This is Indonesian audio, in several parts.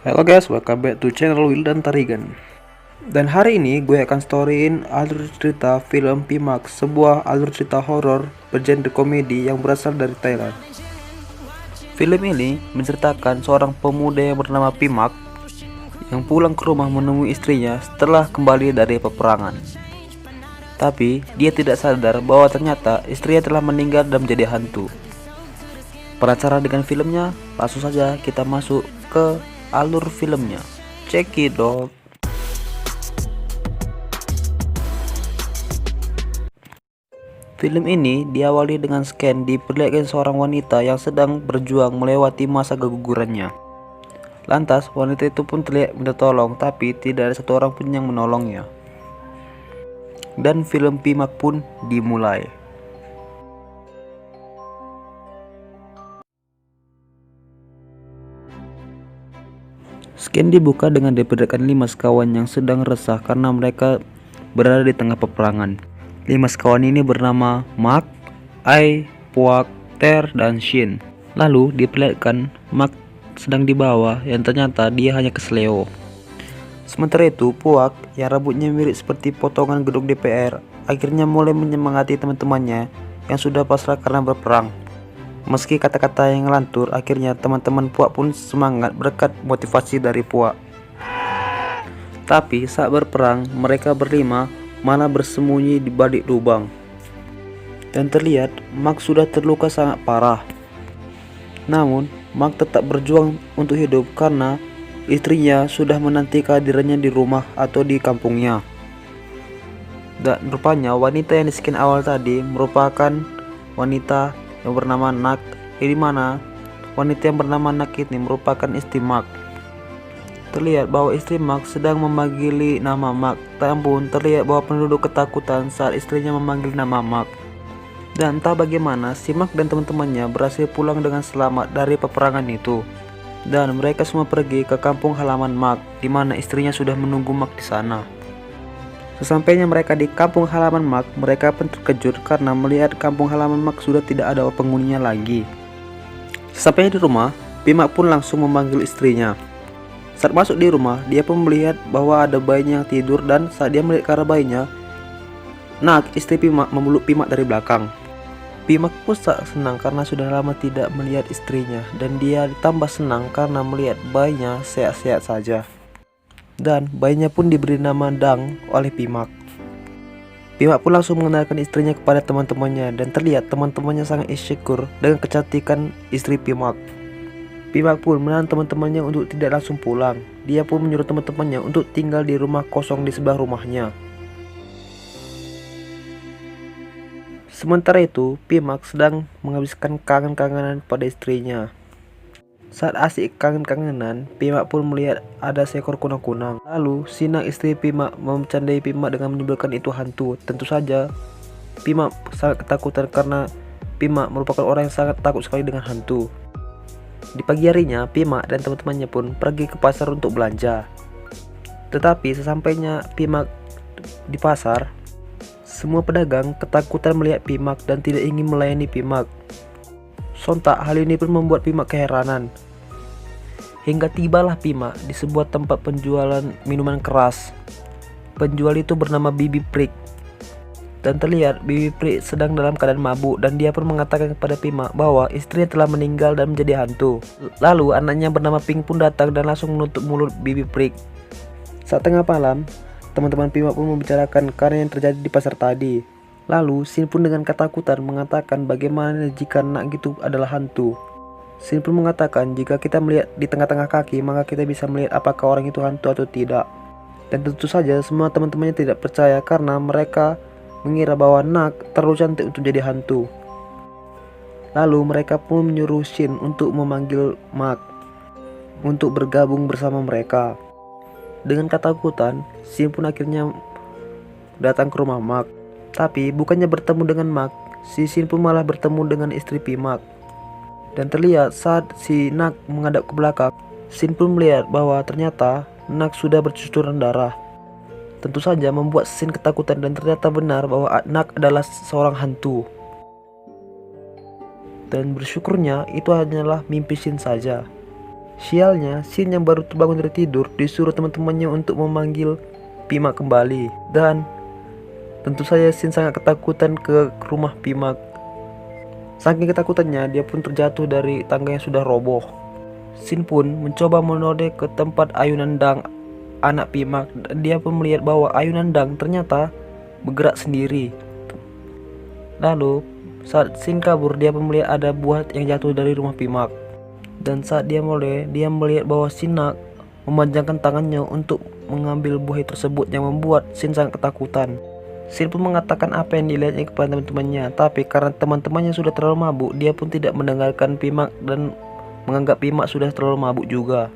Halo guys, welcome back to channel Wildan Tarigan. Dan hari ini gue akan storyin alur cerita film Pimak, sebuah alur cerita horor bergenre komedi yang berasal dari Thailand. Film ini menceritakan seorang pemuda yang bernama Pimak yang pulang ke rumah menemui istrinya setelah kembali dari peperangan. Tapi dia tidak sadar bahwa ternyata istrinya telah meninggal dan menjadi hantu. Penasaran dengan filmnya? Langsung saja kita masuk ke alur filmnya. Check it out. Film ini diawali dengan scan diperlihatkan seorang wanita yang sedang berjuang melewati masa kegugurannya. Lantas wanita itu pun terlihat minta tolong, tapi tidak ada satu orang pun yang menolongnya. Dan film Pimak pun dimulai. Scan dibuka dengan diperlihatkan 5 sekawan yang sedang resah karena mereka berada di tengah peperangan. 5 sekawan ini bernama Mark, Ai, Puak, Ter, dan Shin. Lalu diperlihatkan Mark sedang di bawah yang ternyata dia hanya kesleo. Sementara itu Puak yang rambutnya mirip seperti potongan gedung DPR akhirnya mulai menyemangati teman-temannya yang sudah pasrah karena berperang. Meski kata-kata yang ngelantur, akhirnya teman-teman Puak pun semangat berkat motivasi dari Puak. Tapi saat berperang, mereka berlima malah bersembunyi di balik lubang. Dan terlihat Mark sudah terluka sangat parah. Namun, Mark tetap berjuang untuk hidup karena istrinya sudah menanti kehadirannya di rumah atau di kampungnya. Dan rupanya wanita yang di-scan awal tadi merupakan wanita yang bernama Nak, di mana wanita yang bernama Nak ini merupakan istri Mark. Terlihat bahwa istri Mark sedang memanggili nama Mark. Tak ampun, terlihat bahwa penduduk ketakutan saat istrinya memanggil nama Mark. Dan entah bagaimana si Mark dan teman-temannya berhasil pulang dengan selamat dari peperangan itu. Dan mereka semua pergi ke kampung halaman Mark, di mana istrinya sudah menunggu Mark di sana. Sesampainya mereka di kampung halaman Mark, mereka pun terkejut karena melihat kampung halaman Mark sudah tidak ada penghuninya lagi. Sesampainya di rumah, Pimak pun langsung memanggil istrinya. Saat masuk di rumah, dia pun melihat bahwa ada bayinya yang tidur dan saat dia melihat ke arah bayinya, Nak, istri Pimak memeluk Pimak dari belakang. Pimak pun sangat senang karena sudah lama tidak melihat istrinya dan dia ditambah senang karena melihat bayinya sehat-sehat saja. Dan bayinya pun diberi nama Dang oleh Pimak. Pimak pun langsung mengenalkan istrinya kepada teman-temannya dan terlihat teman-temannya sangat insecure dengan kecantikan istri Pimak. Pimak pun menahan teman-temannya untuk tidak langsung pulang. Dia pun menyuruh teman-temannya untuk tinggal di rumah kosong di sebelah rumahnya. Sementara itu, Pimak sedang menghabiskan kangen-kangenan pada istrinya. Saat asik kangen-kangenan, Pimak pun melihat ada seekor kunang-kunang. Lalu, Sinak istri Pimak membercandai Pimak dengan menyebutkan itu hantu. Tentu saja, Pimak sangat ketakutan karena Pimak merupakan orang yang sangat takut sekali dengan hantu. Di pagi harinya, Pimak dan teman-temannya pun pergi ke pasar untuk belanja. Tetapi sesampainya Pimak di pasar, semua pedagang ketakutan melihat Pimak dan tidak ingin melayani Pimak. Sontak hal ini pun membuat Pimak keheranan. Hingga tibalah Pimak di sebuah tempat penjualan minuman keras. Penjual itu bernama Bibi Prik. Dan terlihat Bibi Prik sedang dalam keadaan mabuk dan dia pun mengatakan kepada Pimak bahwa istrinya telah meninggal dan menjadi hantu. Lalu anaknya bernama Pink pun datang dan langsung menutup mulut Bibi Prik. Saat tengah malam, teman-teman Pimak pun membicarakan karena yang terjadi di pasar tadi. Lalu Sin pun dengan ketakutan mengatakan bagaimana jika Nak gitu adalah hantu. Sin pun mengatakan jika kita melihat di tengah-tengah kaki maka kita bisa melihat apakah orang itu hantu atau tidak. Dan tentu saja semua teman-temannya tidak percaya karena mereka mengira bahwa Nak terlalu cantik untuk jadi hantu. Lalu mereka pun menyuruh Sin untuk memanggil Mark untuk bergabung bersama mereka. Dengan ketakutan, Sin pun akhirnya datang ke rumah Mark. Tapi bukannya bertemu dengan Mark, si Sin pun malah bertemu dengan istri Pimak. Dan terlihat saat si Nak menghadap ke belakang, Sin pun melihat bahwa ternyata Nak sudah bercucuran darah. Tentu saja membuat Sin ketakutan dan ternyata benar bahwa Nak adalah seorang hantu. Dan bersyukurnya itu hanyalah mimpi Sin saja. Sialnya, Shin yang baru terbangun dari tidur disuruh teman-temannya untuk memanggil Pimak kembali. Dan tentu saja Shin sangat ketakutan ke rumah Pimak. Saking ketakutannya, dia pun terjatuh dari tangga yang sudah roboh. Shin pun mencoba menodek ke tempat ayunan dang anak Pimak. Dia pun melihat bahwa ayunan dang ternyata bergerak sendiri. Lalu saat Shin kabur, dia pun melihat ada buah yang jatuh dari rumah Pimak. Dan saat dia melihat bahwa Shinnok memanjangkan tangannya untuk mengambil buah tersebut yang membuat Shin sangat ketakutan. Shin pun mengatakan apa yang dilihatnya kepada teman-temannya, tapi karena teman-temannya sudah terlalu mabuk, dia pun tidak mendengarkan Pimak dan menganggap Pimak sudah terlalu mabuk juga.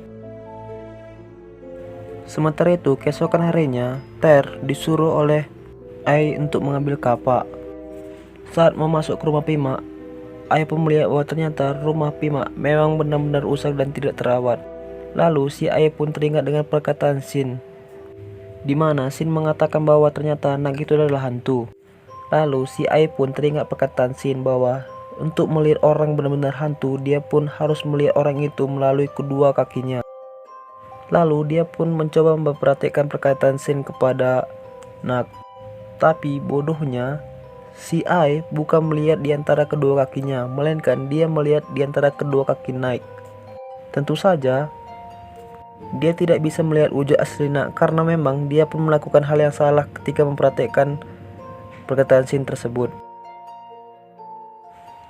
Sementara itu, keesokan harinya, Ter disuruh oleh Ai untuk mengambil kapak. Saat mau masuk ke rumah Pimak, Ai pun melihat bahwa ternyata rumah Pimak memang benar-benar rusak dan tidak terawat. Lalu si Ai pun teringat dengan perkataan Shin, di mana Shin mengatakan bahwa ternyata Nak itu adalah hantu. Lalu si Ai pun teringat perkataan Shin bahwa untuk melihat orang benar-benar hantu, dia pun harus melihat orang itu melalui kedua kakinya. Lalu dia pun mencoba memperhatikan perkataan Shin kepada Nak. Tapi bodohnya, si Ai bukan melihat di antara kedua kakinya, melainkan dia melihat di antara kedua kaki Nak. Tentu saja, dia tidak bisa melihat wujud asli Nak karena memang dia pun melakukan hal yang salah ketika memperhatikan perkataan Shin tersebut.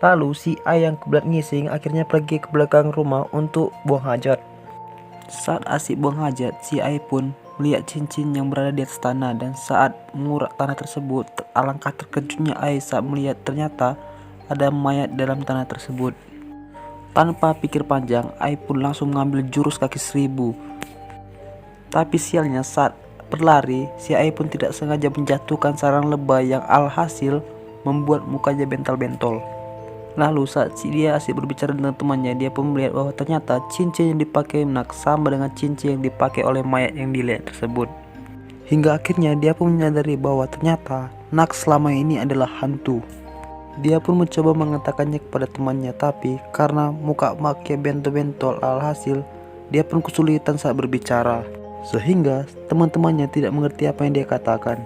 Lalu si Ai yang kebelat ngising akhirnya pergi ke belakang rumah untuk buang hajat. Saat asik buang hajat, si Ai pun melihat cincin yang berada di atas tanah, dan saat mengurak tanah tersebut, alangkah terkejutnya Ai saat melihat ternyata ada mayat dalam tanah tersebut. Tanpa pikir panjang, Ai pun langsung mengambil jurus kaki 1000. Tapi sialnya, saat berlari, si Ai pun tidak sengaja menjatuhkan sarang lebah yang alhasil membuat mukanya bentol-bentol. Lalu saat dia asik berbicara dengan temannya, dia pun melihat bahwa ternyata cincin yang dipakai Nak sama dengan cincin yang dipakai oleh mayat yang dilihat tersebut. Hingga akhirnya dia pun menyadari bahwa ternyata Nak selama ini adalah hantu. Dia pun mencoba mengatakannya kepada temannya, tapi karena muka Maknya bentol-bentol, alhasil dia pun kesulitan saat berbicara, sehingga teman-temannya tidak mengerti apa yang dia katakan.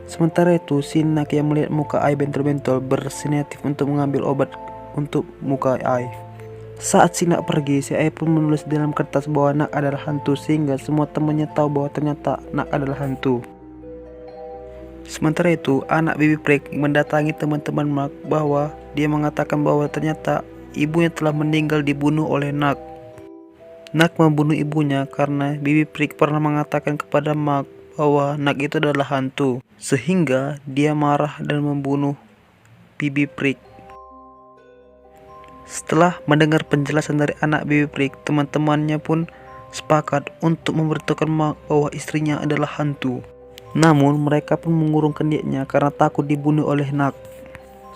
Sementara itu, si Nak yang melihat muka Ai bentol-bentol bersinyatif untuk mengambil obat untuk muka Ai. Saat si Nak pergi, si Ai pun menulis di dalam kertas bahwa Nak adalah hantu, sehingga semua temannya tahu bahwa ternyata Nak adalah hantu. Sementara itu, anak Bibi Prik mendatangi teman-teman Mak bahwa dia mengatakan bahwa ternyata ibunya telah meninggal dibunuh oleh Nak. Nak membunuh ibunya karena Bibi Prik pernah mengatakan kepada Mak bahwa Nak itu adalah hantu, sehingga dia marah dan membunuh Bibi Prik. Setelah mendengar penjelasan dari anak Bibi Prik, teman-temannya pun sepakat untuk memberitahukan Mak bahwa istrinya adalah hantu. Namun mereka pun mengurungkan niatnya karena takut dibunuh oleh Nak.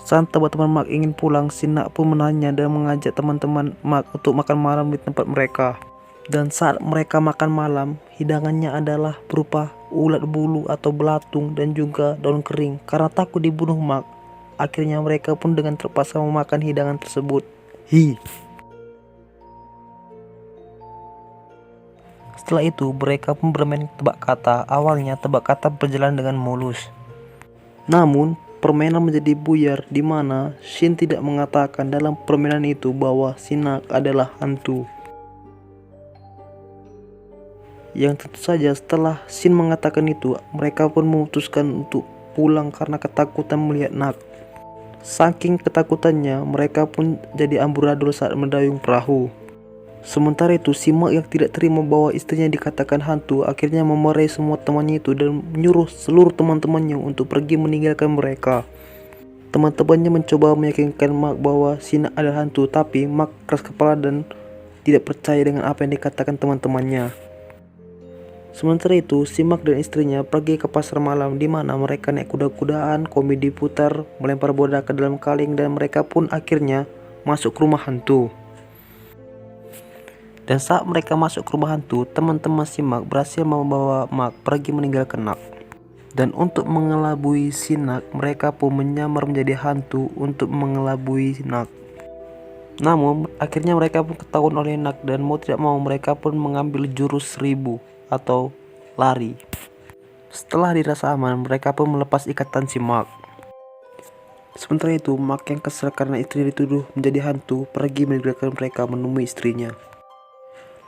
Saat teman-teman Mak ingin pulang, si Nak pun menanya dan mengajak teman-teman Mak untuk makan malam di tempat mereka. Dan saat mereka makan malam, hidangannya adalah berupa ulat bulu atau belatung dan juga daun kering. Karena takut dibunuh Mak, akhirnya mereka pun dengan terpaksa memakan hidangan tersebut. Setelah itu, mereka pun bermain tebak kata. Awalnya tebak kata berjalan dengan mulus, namun permainan menjadi buyar, di mana Shin tidak mengatakan dalam permainan itu bahwa Shinnok adalah hantu. Yang tentu saja setelah Shin mengatakan itu, mereka pun memutuskan untuk pulang karena ketakutan melihat Nak. Saking ketakutannya, mereka pun jadi amburadul saat mendayung perahu. Sementara itu, si Mak yang tidak terima bahwa istrinya dikatakan hantu akhirnya memarahi semua temannya itu dan menyuruh seluruh teman-temannya untuk pergi meninggalkan mereka. Teman-temannya mencoba meyakinkan Mak bahwa Shinnok adalah hantu, tapi Mak keras kepala dan tidak percaya dengan apa yang dikatakan teman-temannya. Sementara itu, si Mak dan istrinya pergi ke pasar malam, di mana mereka naik kuda-kudaan, komedi putar, melempar bola ke dalam kaleng, dan mereka pun akhirnya masuk ke rumah hantu. Dan saat mereka masuk ke rumah hantu, teman-teman si Mak berhasil membawa Mak pergi meninggalkan Nak. Dan untuk mengelabui si Nak, mereka pun menyamar menjadi hantu untuk mengelabui Nak. Namun akhirnya mereka pun ketahuan oleh Nak dan mau tidak mau mereka pun mengambil jurus 1000 atau lari. Setelah dirasa aman, mereka pun melepas ikatan si Mark. Sementara itu, Mark yang kesal karena istrinya dituduh menjadi hantu pergi meninggalkan mereka menemui istrinya.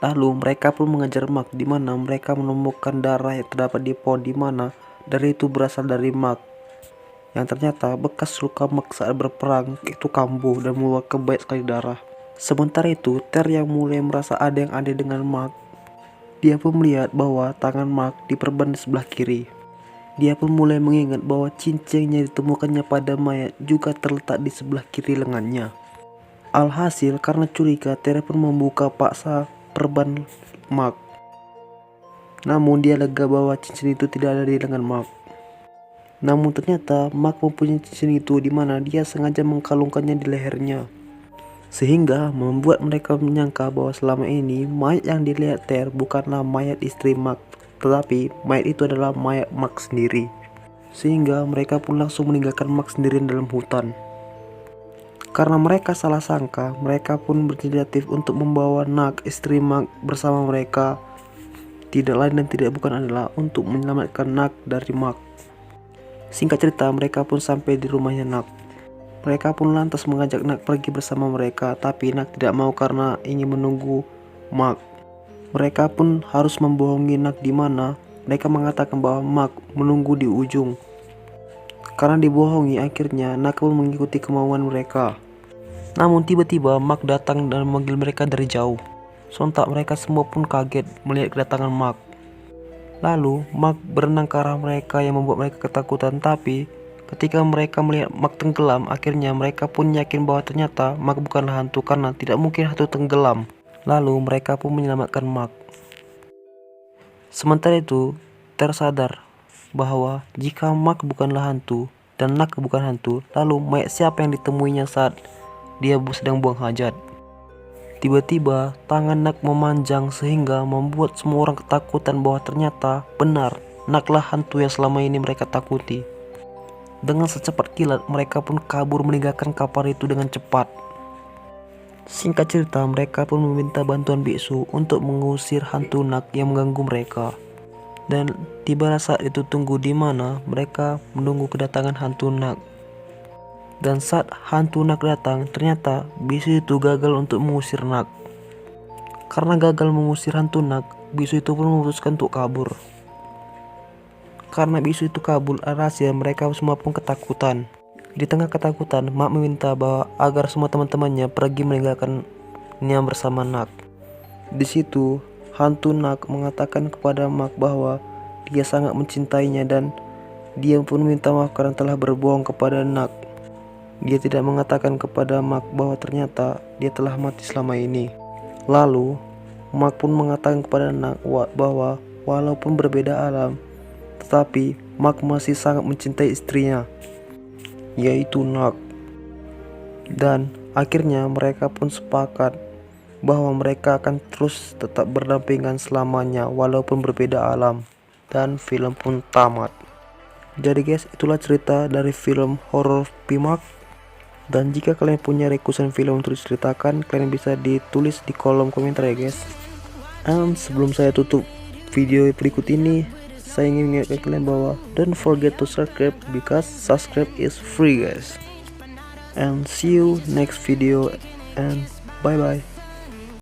Lalu mereka pun mengejar Mark, di mana mereka menemukan darah yang terdapat di pohon, di mana darah itu berasal dari Mark. Yang ternyata bekas luka Mark saat berperang itu kambuh dan mengeluarkan banyak sekali darah. Sementara itu, Ter yang mulai merasa ada yang aneh dengan Mark. Dia pun melihat bahwa tangan Mark diperban di sebelah kiri. Dia pun mulai mengingat bahwa cincin yang ditemukannya pada mayat juga terletak di sebelah kiri lengannya. Alhasil karena curiga, Ter pun membuka paksa perban Mark. Namun dia lega bahwa cincin itu tidak ada di lengan Mark. Namun ternyata Mark mempunyai cincin itu, di mana dia sengaja mengkalungkannya di lehernya, sehingga membuat mereka menyangka bahwa selama ini mayat yang dilihat Ter bukanlah mayat istri Mark, tetapi mayat itu adalah mayat Mark sendiri. Sehingga mereka pun langsung meninggalkan Mark sendirian dalam hutan. Karena mereka salah sangka, mereka pun berinisiatif untuk membawa Nak, istri Mark, bersama mereka. Tidak lain dan tidak bukan adalah untuk menyelamatkan Nak dari Mark. Singkat cerita, mereka pun sampai di rumahnya Nak. Mereka pun lantas mengajak Nak pergi bersama mereka, tapi Nak tidak mau karena ingin menunggu Mark. Mereka pun harus membohongi Nak, di mana mereka mengatakan bahwa Mark menunggu di ujung. Karena dibohongi, akhirnya Nak pun mengikuti kemauan mereka. Namun tiba-tiba Mark datang dan memanggil mereka dari jauh. Sontak mereka semua pun kaget melihat kedatangan Mark. Lalu Mark berenang ke arah mereka yang membuat mereka ketakutan, tapi ketika mereka melihat Mark tenggelam, akhirnya mereka pun yakin bahwa ternyata Mark bukanlah hantu karena tidak mungkin hantu tenggelam. Lalu mereka pun menyelamatkan Mark. Sementara itu, Ter sadar bahwa jika Mark bukanlah hantu dan Nak bukan hantu, lalu mayat siapa yang ditemuinya saat dia sedang buang hajat? Tiba-tiba tangan Nak memanjang sehingga membuat semua orang ketakutan bahwa ternyata benar Naklah hantu yang selama ini mereka takuti. Dengan secepat kilat mereka pun kabur meninggalkan kapal itu dengan cepat. Singkat cerita, mereka pun meminta bantuan biksu untuk mengusir hantu Nak yang mengganggu mereka. Dan tibalah saat itu tunggu, di mana mereka menunggu kedatangan hantu Nak. Dan saat hantu Nak datang, ternyata bisu itu gagal untuk mengusir Nak. Karena gagal mengusir hantu Nak, bisu itu pun memutuskan untuk kabur. Karena bisu itu kabur, alhasil mereka semua pun ketakutan. Di tengah ketakutan, Mark meminta bahwa agar semua teman-temannya pergi meninggalkannya bersama Nak. Di situ, hantu Nak mengatakan kepada Mark bahwa dia sangat mencintainya dan dia pun minta maaf karena telah berbohong kepada Nak. Dia tidak mengatakan kepada Mark bahwa ternyata dia telah mati selama ini. Lalu, Mark pun mengatakan kepada Nak bahwa walaupun berbeda alam, tetapi Mark masih sangat mencintai istrinya, yaitu Nak. Dan akhirnya mereka pun sepakat bahwa mereka akan terus tetap berdampingan selamanya walaupun berbeda alam. Dan film pun tamat. Jadi guys, itulah cerita dari film horor P-Mark. Dan jika kalian punya requestan film untuk diceritakan, kalian bisa ditulis di kolom komentar ya guys. Dan sebelum saya tutup video berikut ini, saya ingin mengingatkan kalian bahwa don't forget to subscribe because subscribe is free guys. And see you next video and bye bye.